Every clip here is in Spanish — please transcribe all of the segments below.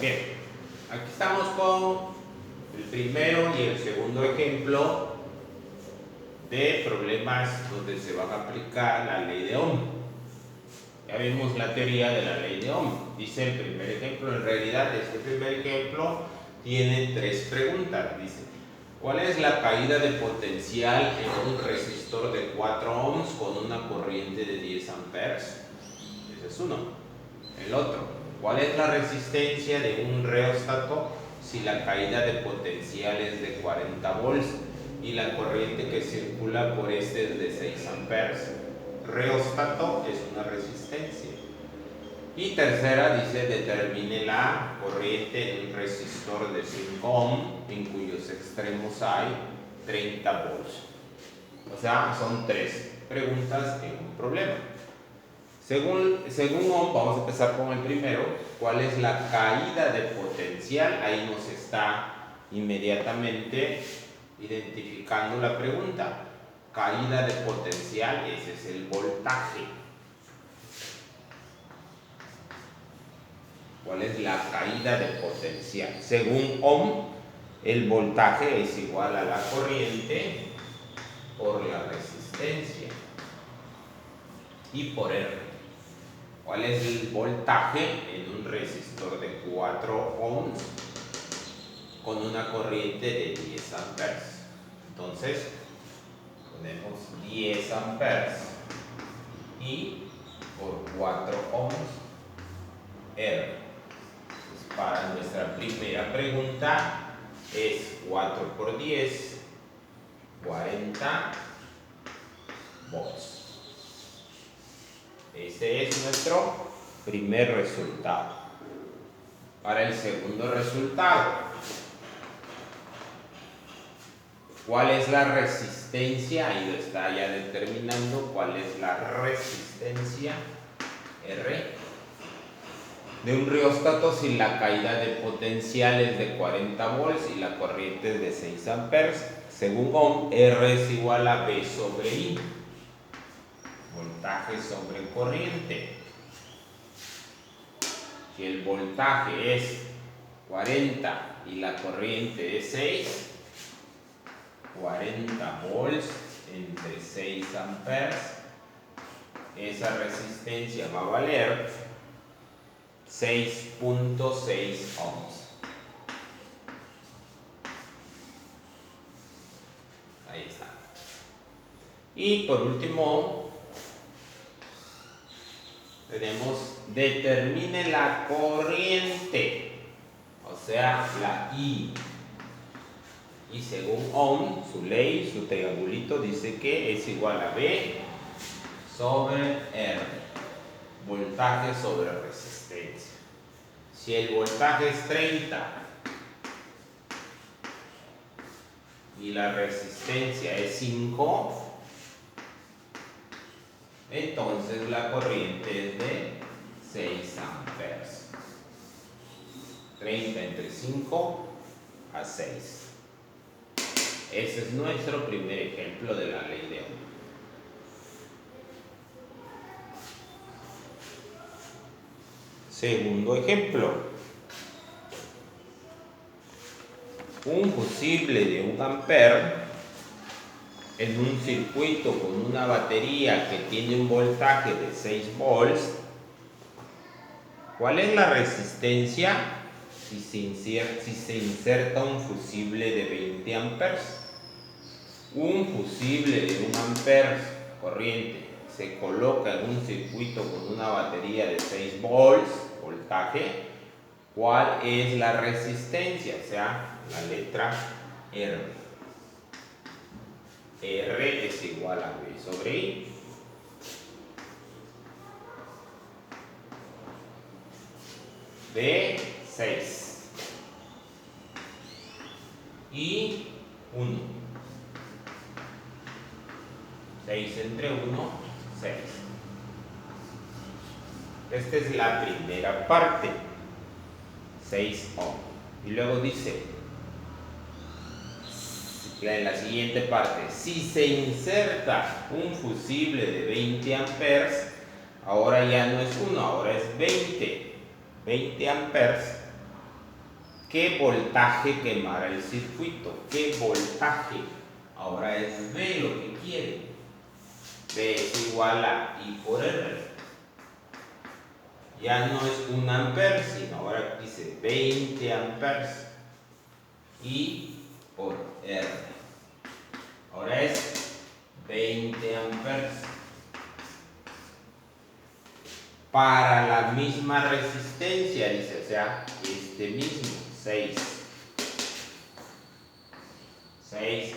Bien, aquí estamos con el primero y el segundo ejemplo de problemas donde se va a aplicar la ley de Ohm. Ya vimos la teoría de la ley de Ohm. Dice el primer ejemplo, en realidad este primer ejemplo tiene tres preguntas. Dice, ¿cuál es la caída de potencial en un resistor de 4 ohms con una corriente de 10 amperes? Ese es uno. El otro, ¿cuál es la resistencia de un reóstato si la caída de potencial es de 40 volts y la corriente que circula por este es de 6 amperes? Reóstato es una resistencia. Y tercera dice, determine la corriente en un resistor de 5 ohm en cuyos extremos hay 30 volts. O sea, son tres preguntas en un problema. Según Ohm, vamos a empezar con el primero. ¿Cuál es la caída de potencial? Ahí nos está inmediatamente identificando la pregunta. Caída de potencial, ese es el voltaje. ¿Cuál es la caída de potencial? Según Ohm, el voltaje es igual a la corriente por la resistencia y por R. ¿Cuál es el voltaje en un resistor de 4 ohms con una corriente de 10 amperes? Entonces, ponemos 10 amperes y por 4 ohms R. Entonces, para nuestra primera pregunta es 4 por 10, 40 volts. Este es nuestro primer resultado. Para el segundo resultado, ¿cuál es la resistencia? Ahí lo está ya determinando. ¿Cuál es la resistencia? R. De un reóstato si la caída de potencial es de 40 volts y la corriente es de 6 amperes. Según Ohm, R es igual a V sobre I. Voltaje sobre corriente. Si el voltaje es 40 y la corriente es 6, 40 volts entre 6 amperes, esa resistencia va a valer 6.6 ohms. Ahí está. Y por último, tenemos determine la corriente, o sea, la I. Y según Ohm, su ley, su triangulito dice que es igual a V sobre R. Voltaje sobre resistencia. Si el voltaje es 30 y la resistencia es 5, entonces la corriente es de 6 amperes. 30 entre 5 a 6. Ese es nuestro primer ejemplo de la ley de Ohm. Segundo ejemplo. Un fusible de 1 ampere en un circuito con una batería que tiene un voltaje de 6 volts. ¿Cuál es la resistencia si se inserta un fusible de 20 amperes? Un fusible de 1 ampere corriente se coloca en un circuito con una batería de 6 volts, voltaje. ¿Cuál es la resistencia? O sea, la letra R. R es igual a V sobre I. De 6 y 1. 6 entre 1, 6. Esta es la primera parte. 6 ohm. Y luego dice, en la siguiente parte, si se inserta un fusible de 20 amperes, ahora ya no es 1, ahora es 20 amperes. ¿Qué voltaje quemará el circuito? ¿Qué voltaje? Ahora es V lo que quiere. V es igual a I por R. Ya no es 1 ampere, sino ahora dice 20 amperes. I por R. Ahora es 20 amperes. Para la misma resistencia, dice, o sea, este mismo, 6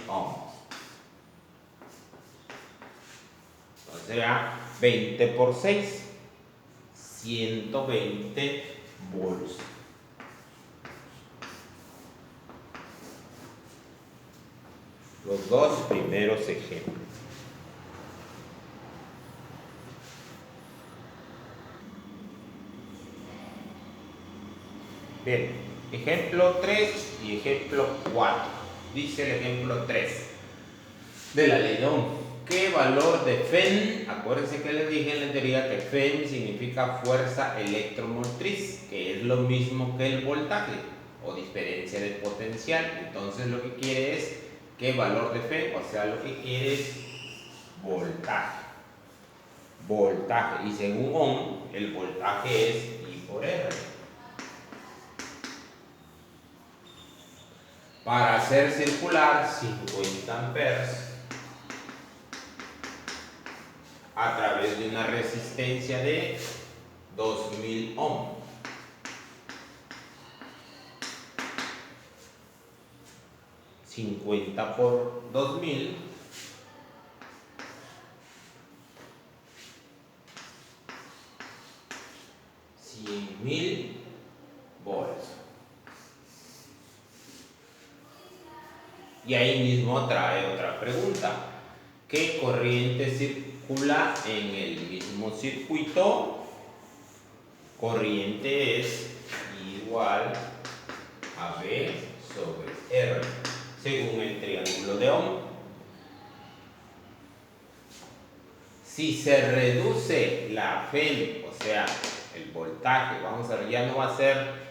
ohms. Entonces será 20 por 6, 120 volts. Los dos primeros ejemplos. Bien, ejemplo 3 y ejemplo 4. Dice el ejemplo 3 de la ley de Ohm. ¿Qué valor de Fm? Acuérdense que les dije en la teoría que Fm significa fuerza electromotriz, que es lo mismo que el voltaje o diferencia de potencial. Entonces lo que quiere es qué valor de Fm, o sea, lo que quiere es voltaje. Voltaje. Y según Ohm, el voltaje es I por R. Para hacer circular 50 amperes a través de una resistencia de 2000 ohms. $50 por 2000, 100,000 volts. Y ahí mismo trae otra pregunta. ¿Qué corriente circula en el mismo circuito? Corriente es igual a V sobre R, según el triángulo de Ohm. Si se reduce la Fm, o sea, el voltaje, vamos a ver, ya no va a ser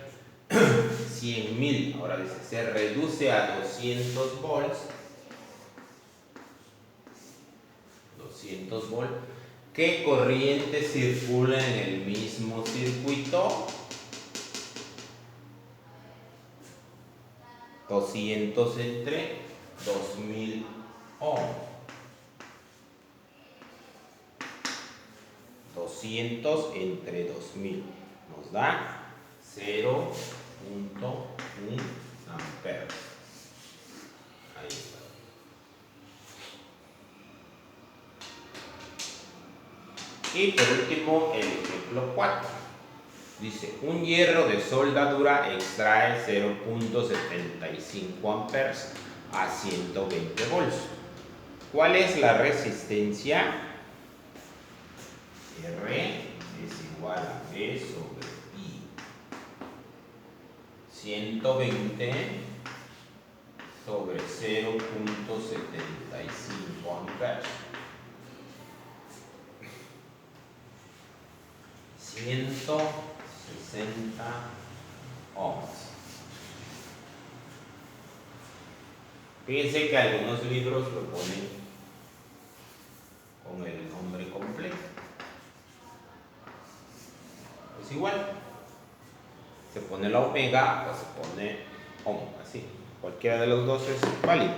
100,000, ahora dice, se reduce a 200 volts. 200 volts. ¿Qué corriente circula en el mismo circuito? 200 entre 2000 ohms. 200 entre 2000 nos da 0.1 amperes. Ahí está. Y por último, el ejemplo 4. Dice, un hierro de soldadura extrae 0.75 amperes a 120 volts. ¿Cuál es la resistencia? R es igual a V sobre I. 120 sobre 0.75 amperes. 160 ohms. Fíjense que algunos libros lo ponen con el nombre completo. Es igual. Se pone la omega o se pone ohm, así. Cualquiera de los dos es válido.